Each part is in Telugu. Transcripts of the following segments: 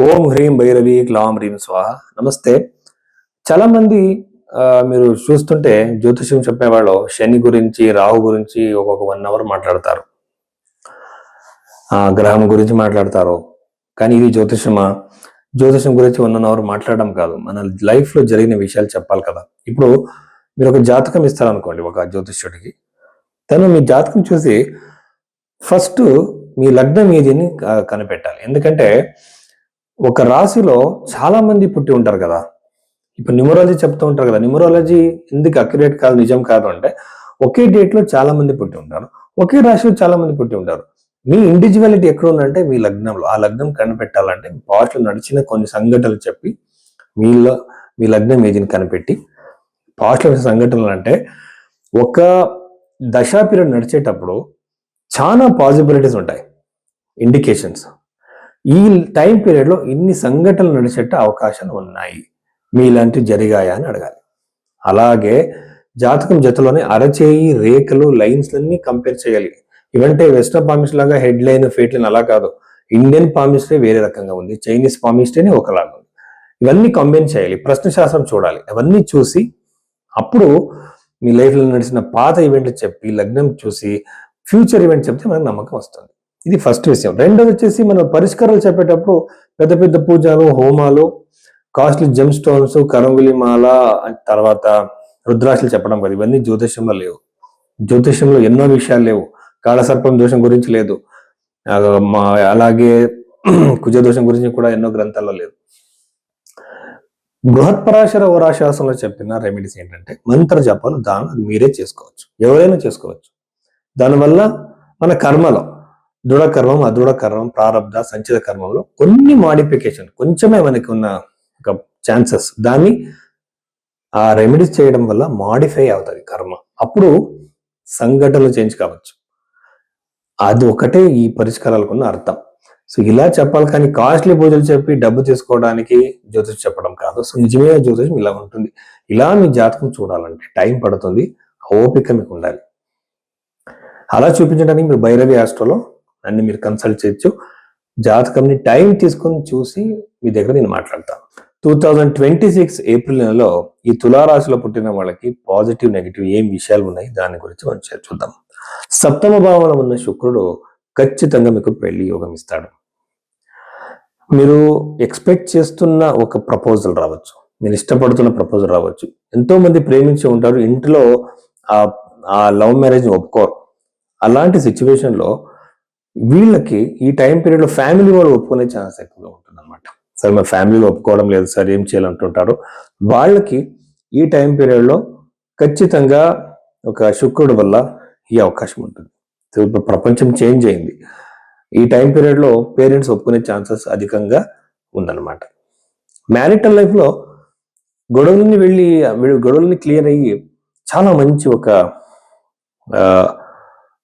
ఓం హ్రీం భైరవి క్లాం హ్రీం స్వాహ. నమస్తే. చాలా మంది మీరు చూస్తుంటే జ్యోతిష్యం చెప్పేవాళ్ళు శని గురించి, రాహు గురించి ఒక్కొక్క 1 అవర్ మాట్లాడతారు. గ్రహం గురించి మాట్లాడతారు. కానీ ఇది జ్యోతిషమా? జ్యోతిషం గురించి 1 అవర్ మాట్లాడడం కాదు, మన లైఫ్ లో జరిగిన విషయాలు చెప్పాలి కదా. ఇప్పుడు మీరు ఒక జాతకం ఇస్తారనుకోండి ఒక జ్యోతిష్యుడికి. తను మీ జాతకం చూసి ఫస్ట్ మీ లగ్నం ఏదిని కనిపెట్టాలి. ఎందుకంటే ఒక రాశిలో చాలా మంది పుట్టి ఉంటారు కదా. ఇప్పుడు న్యూమరాలజీ చెప్తూ ఉంటారు కదా, న్యూమరాలజీ ఎందుకు అక్యురేట్ కాదు, నిజం కాదు అంటే, ఒకే డేట్ లో చాలా మంది పుట్టి ఉంటారు, ఒకే రాశిలో చాలా మంది పుట్టి ఉంటారు. మీ ఇండివిజువాలిటీ ఎక్కడ ఉందంటే మీ లగ్నంలో. ఆ లగ్నం కనిపెట్టాలంటే పాస్ట్లో నడిచిన కొన్ని సంఘటనలు చెప్పి మీలో మీ లగ్నం ఏజిని కనిపెట్టి పాస్ట్లో సంఘటనలు అంటే ఒక దశా పీరియడ్ నడిచేటప్పుడు చాలా పాసిబిలిటీస్ ఉంటాయి, ఇండికేషన్స్. ఈ టైం పీరియడ్లో ఇన్ని సంఘటనలు నడిచేట అవకాశాలు ఉన్నాయి, మీలాంటివి జరిగాయా అని అడగాలి. అలాగే జాతకం జతలోనే అరచేయి రేఖలు లైన్స్ అన్ని కంపేర్ చేయాలి. ఇవంటే వెస్టర్న్ పామిస్ట్రీ లాగా హెడ్ లైన్ ఫేట్ లైన్ అలా కాదు. ఇండియన్ పామిస్ట్రీ వేరే రకంగా ఉంది, చైనీస్ పామిస్ట్రీని ఒకలాగా ఉంది. ఇవన్నీ కంబైన్ చేయాలి, ప్రశ్న శాస్త్రం చూడాలి. అవన్నీ చూసి అప్పుడు మీ లైఫ్లో నడిచిన పాత ఈవెంట్లు చెప్పి లగ్నం చూసి ఫ్యూచర్ ఈవెంట్ చెప్తే మనకు నమ్మకం వస్తుంది. ఇది ఫస్ట్ విషయం. రెండోది వచ్చేసి మనం పరిష్కారాలు చెప్పేటప్పుడు పెద్ద పెద్ద పూజలు, హోమాలు, కాస్ట్లీ జెమ్ స్టోన్స్, కరంగులి మాల, తర్వాత రుద్రాక్షలు చెప్పడం కాదు. ఇవన్నీ జ్యోతిష్యంలో లేవు. జ్యోతిష్యంలో ఎన్నో విషయాలు లేవు. కాళసర్పం దోషం గురించి లేదు, అలాగే కుజదోషం గురించి కూడా ఎన్నో గ్రంథాల్లో లేదు. బృహత్పరాశర ఓరాశాసనంలో చెప్పిన రెమెడీస్ ఏంటంటే మంత్ర జపాలు, దానం అది మీరే చేసుకోవచ్చు, ఎవరైనా చేసుకోవచ్చు. దానివల్ల మన కర్మలో దృఢ కర్మం, అదృఢ కర్మం, ప్రారబ్ధ, సంచిత కర్మంలో కొన్ని మాడిఫికేషన్, కొంచెమే మనకి ఉన్న ఒక ఛాన్సెస్, దాన్ని ఆ రెమెడీస్ చేయడం వల్ల మాడిఫై అవుతుంది కర్మ. అప్పుడు సంఘటనలు చేంజ్ కావచ్చు. అది ఒకటే ఈ పరిష్కారాలకు ఉన్న అర్థం. సో ఇలా చెప్పాలి, కానీ కాస్ట్లీ పూజలు చెప్పి డబ్బు తీసుకోవడానికి జ్యోతిషం చెప్పడం కాదు. సో నిజమైన జ్యోతిషం ఇలా ఉంటుంది. ఇలా మీ జాతకం చూడాలంటే టైం పడుతుంది, ఓపిక మీకు ఉండాలి. అలా చూపించడానికి మీరు భైరవి ఆస్ట్రోలో అన్ని మీరు కన్సల్ట్ చేయొచ్చు. జాతకంని టైం తీసుకొని చూసి మీ దగ్గర నేను మాట్లాడతాను. 2026 ఏప్రిల్ నెలలో ఈ తులారాశిలో పుట్టిన వాళ్ళకి పాజిటివ్ నెగిటివ్ ఏం విషయాలు ఉన్నాయి దాని గురించి మనం చూద్దాం. సప్తమ భావంలో ఉన్న శుక్రుడు ఖచ్చితంగా మీకు పెళ్లి యోగం ఇస్తాడు. మీరు ఎక్స్పెక్ట్ చేస్తున్న ఒక ప్రపోజల్ రావచ్చు, మీరు ఇష్టపడుతున్న ప్రపోజల్ రావచ్చు. ఎంతో మంది ప్రేమించి ఉంటారు, ఇంట్లో ఆ లవ్ మ్యారేజ్ ఒప్పుకోరు. అలాంటి సిచ్యువేషన్లో వీళ్ళకి ఈ టైం పీరియడ్లో ఫ్యామిలీ వాళ్ళు ఒప్పుకునే ఛాన్స్ ఎక్కువగా ఉంటుంది అనమాట. సరే మా ఫ్యామిలీలో ఒప్పుకోవడం లేదు సార్, ఏం చేయాలంటుంటారు. వాళ్ళకి ఈ టైం పీరియడ్లో ఖచ్చితంగా ఒక శుక్రుడు వల్ల ఈ అవకాశం ఉంటుంది. ఇప్పుడు ప్రపంచం చేంజ్ అయింది. ఈ టైం పీరియడ్లో పేరెంట్స్ ఒప్పుకునే ఛాన్సెస్ అధికంగా ఉందన్నమాట. మ్యారిటల్ లైఫ్లో గొడవలని క్లియర్ అయ్యి చాలా మంచి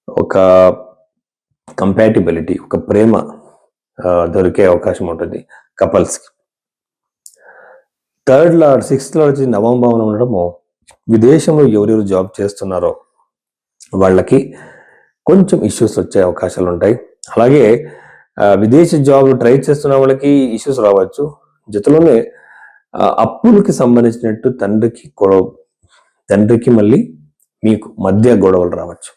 ఒక కంపాటిబిలిటీ, ఒక ప్రేమ దొరికే అవకాశం ఉంటుంది కపుల్స్కి. 3rd లార్డ్ 6th లార్డ్ వచ్చి నవమ భావన ఉండడము, విదేశంలో ఎవరెవరు జాబ్ చేస్తున్నారో వాళ్ళకి కొంచెం ఇష్యూస్ వచ్చే అవకాశాలు ఉంటాయి. అలాగే విదేశీ జాబ్ ట్రై చేస్తున్న వాళ్ళకి ఇష్యూస్ రావచ్చు. జతలోనే అప్పులకి సంబంధించినట్టు తండ్రికి మళ్ళీ మీకు మధ్య గొడవలు రావచ్చు.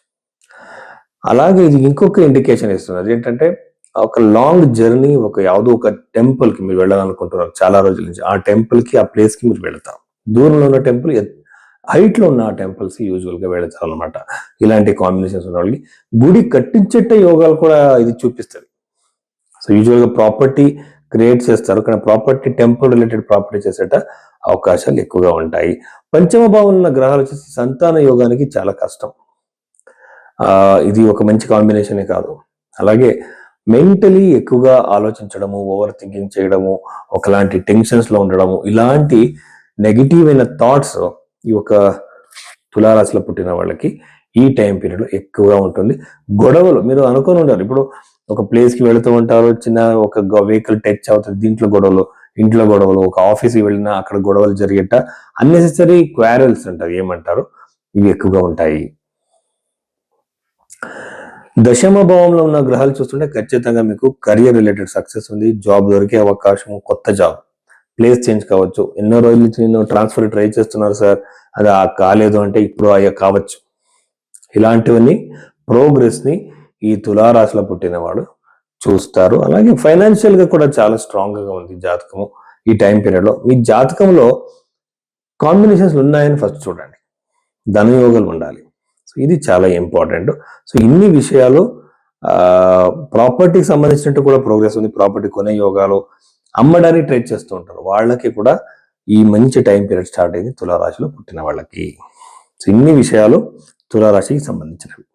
అలాగే ఇది ఇంకొక ఇండికేషన్ ఇస్తున్నది ఏంటంటే, ఒక లాంగ్ జర్నీ, ಯಾವುದೋ ఒక టెంపుల్కి మీరు వెళ్ళాలనుకుంటున్నారు చాలా రోజుల నుంచి. ఆ టెంపుల్కి, ఆ ప్లేస్కి మీరు వెళతారు. దూరంలో ఉన్న టెంపుల్, హైట్లో ఉన్న ఆ టెంపుల్స్ యూజువల్గా వెళతారు అనమాట. ఇలాంటి కాంబినేషన్స్ ఉన్న వాళ్ళకి గుడి కట్టించేట యోగాలు కూడా ఇది చూపిస్తుంది. సో యూజువల్గా ప్రాపర్టీ క్రియేట్ చేస్తారు, కానీ ప్రాపర్టీ, టెంపుల్ రిలేటెడ్ ప్రాపర్టీ చేసేట అవకాశాలు ఎక్కువగా ఉంటాయి. పంచమ భావం ఉన్న గ్రహాలు వచ్చేసి సంతాన యోగానికి చాలా కష్టం. ఇది ఒక మంచి కాంబినేషనే కాదు. అలాగే మెంటలీ ఎక్కువగా ఆలోచించడము, ఓవర్ థింకింగ్ చేయడము, ఒకలాంటి టెన్షన్స్లో ఉండడము, ఇలాంటి నెగిటివ్ అయిన థాట్స్ ఈ ఒక తులారాశిలో పుట్టిన వాళ్ళకి ఈ టైం పీరియడ్లో ఎక్కువగా ఉంటుంది. గొడవలు మీరు అనుకొని ఉంటారు, ఇప్పుడు ఒక ప్లేస్కి వెళుతూ ఉంటారు, చిన్న ఒక వెహికల్ టచ్ అవుతుంది, దీంట్లో గొడవలు, ఇంట్లో గొడవలు, ఒక ఆఫీస్కి వెళ్ళినా అక్కడ గొడవలు జరిగేట అన్నెసెసరీ క్వారల్స్ అంటారు, ఏమంటారు, ఇవి ఎక్కువగా ఉంటాయి. దశమ భావంలో ఉన్న గ్రహాలు చూస్తుంటే ఖచ్చితంగా మీకు కెరియర్ రిలేటెడ్ సక్సెస్ ఉంది, జాబ్ దొరికే అవకాశం, కొత్త జాబ్, ప్లేస్ చేంజ్ కావచ్చు. ఎన్నో రోజుల నుంచి నేను ట్రాన్స్ఫర్ ట్రై చేస్తున్నారు సార్, అది కాలేదు అంటే ఇప్పుడు అయ్యా కావచ్చు. ఇలాంటివన్నీ ప్రోగ్రెస్ ని ఈ తులారాశిలో పుట్టినవాడు చూస్తారు. అలాగే ఫైనాన్షియల్ గా కూడా చాలా స్ట్రాంగ్ గా ఉంది జాతకము ఈ టైం పీరియడ్ లో. మీ జాతకంలో కాంబినేషన్స్ ఉన్నాయని ఫస్ట్ చూడండి, ధనయోగాలు ఉండాలి. సో ఇది చాలా ఇంపార్టెంట్. సో ఇన్ని విషయాలు ప్రాపర్టీకి సంబంధించినట్టు కూడా ప్రోగ్రెస్ ఉంది. ప్రాపర్టీ కొనే యోగాలు, అమ్మడానికి ట్రై చేస్తూ ఉంటారు, వాళ్ళకి కూడా ఈ మంచి టైం పీరియడ్ స్టార్ట్ అయింది తులారాశిలో పుట్టిన వాళ్ళకి. సో ఇన్ని విషయాలు తులారాశికి సంబంధించినవి.